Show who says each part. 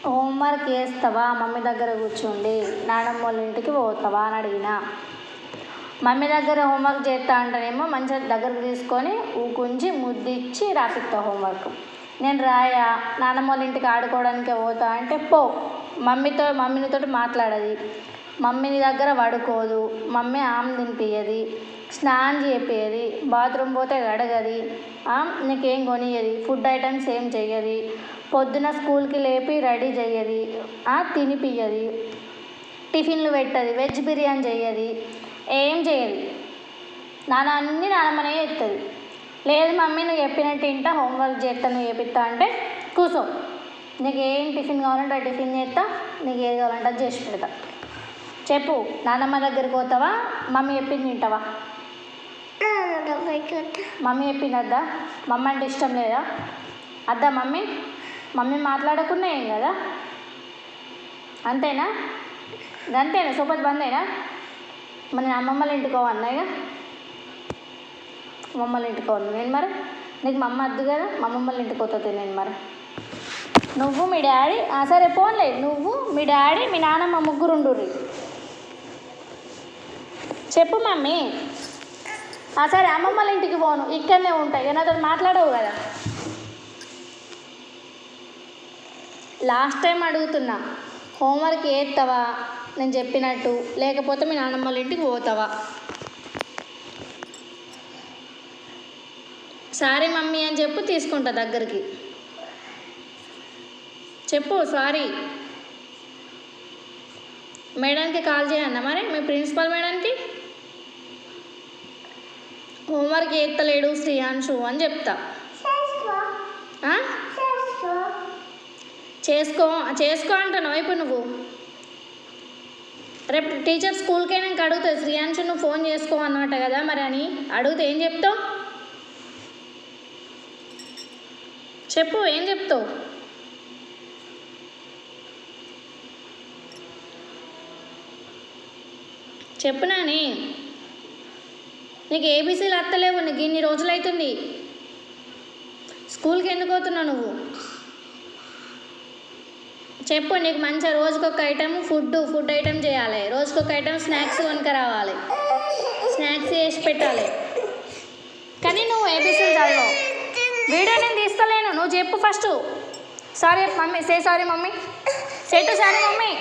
Speaker 1: Homework చేస్తావా mummy దగ్గర కూర్చోండి, నానమ్మ వాళ్ళ ఇంటికి పోతావా అని అడిగిన. మమ్మీ దగ్గర హోంవర్క్ చేస్తా అంటేనేమో మంచిగా దగ్గరకు తీసుకొని ఊకుంచి ముద్దిచ్చి రాపిస్తా హోంవర్క్. నేను రాయా, నానమ్మ వాళ్ళ ఇంటికి ఆడుకోవడానికే పోతా అంటే పో. మమ్మీనితో మాట్లాడది, మమ్మీని దగ్గర పడుకోదు, మమ్మీ ఆమె తినిపించది, స్నానం చేపియది, బాత్రూమ్ పోతే కడగది, నీకేం కొనియది, ఫుడ్ ఐటమ్స్ ఏం చెయ్యది, పొద్దున స్కూల్కి లేపి రెడీ చెయ్యది, తినిపియ్యది, టిఫిన్లు పెట్టది, వెజ్ బిర్యానీ చెయ్యది, ఏం చేయదు. అన్నీ నానమ్మనే చేస్తుంది. లేదు మమ్మీ నువ్వు చెప్పినట్టు ఇంట హోంవర్క్ చేస్తా, నువ్వు చేపిస్తా అంటే కూర్చో, నీకు ఏం టిఫిన్ కావాలంటే ఆ టిఫిన్ చేస్తా, నీకు ఏది కావాలంటే అది చేసి పెడతా. చెప్పు, నానమ్మ దగ్గరికి పోతావా, మమ్మీ చెప్పింది తింటావా? మమ్మీ చెప్పింది అద్దా? మమ్మీ అంటే ఇష్టం లేదా? అద్దా మమ్మీ మాట్లాడకున్నా ఏం కదా, అంతేనా? అంతేనా? సోపతి బందేనా? మరి నేను అమ్మమ్మల ఇంటికి పోవన్నా, ఇక అమ్మమ్మల ఇంటికి పోను నేను. మరి నీకు మా అమ్మ వద్దు కదా, మా అమ్మమ్మల ఇంటికి పోతుంది నేను. మరి నువ్వు మీ డాడీ, సరే పోన్లే, నువ్వు మీ డాడీ మీ నాన్నమ్మ ముగ్గురు ఉండుర్రి. చెప్పు మమ్మీ. సరే అమ్మమ్మల ఇంటికి పోను, ఇక్కడనే ఉంటాయి, నాతో మాట్లాడవు కదా. లాస్ట్ టైం అడుగుతున్నా, హోంవర్క్ చేస్తావా నేను చెప్పినట్టు, లేకపోతే మీ నాన్నమ్మల ఇంటికి పోతావా? సారీ మమ్మీ అని చెప్పు, తీసుకుంటా దగ్గరికి. చెప్పు సారీ. మేడంకి కాల్ చేయన్నా మరి, మీ ప్రిన్సిపల్ మేడంకి. హోంవర్క్ చేస్తలేడు శ్రీయాన్షు అని చెప్తా. చేసుకో అంటున్నావు ఇప్పుడు నువ్వు. రేపు టీచర్ స్కూల్కి అయినాక అడుగుతుంది, శ్రీయాన్షు నువ్వు ఫోన్ చేసుకో అన్నమాట కదా మరి అని అడిగితే ఏం చెప్తావు? చెప్పు, ఏం చెప్తావు? చెప్పు నాని. నీకు ఏబీసీలు అత్తలేవు, నీకు ఇన్ని రోజులు అవుతుంది. స్కూల్కి ఎందుకు పోతున్నావు నువ్వు? చెప్పు. నీకు మంచిగా రోజుకొక ఐటమ్ ఫుడ్ ఐటమ్ చేయాలి, రోజుకొక ఐటమ్ స్నాక్స్ కొనుక రావాలి, స్నాక్స్ చేసి పెట్టాలి. కానీ నువ్వు ఏబీసీలు చదవవు. వీడియో నేను తీస్తలేను, నువ్వు చెప్పు first. Sorry mummy, say sorry mummy, say to sorry mummy.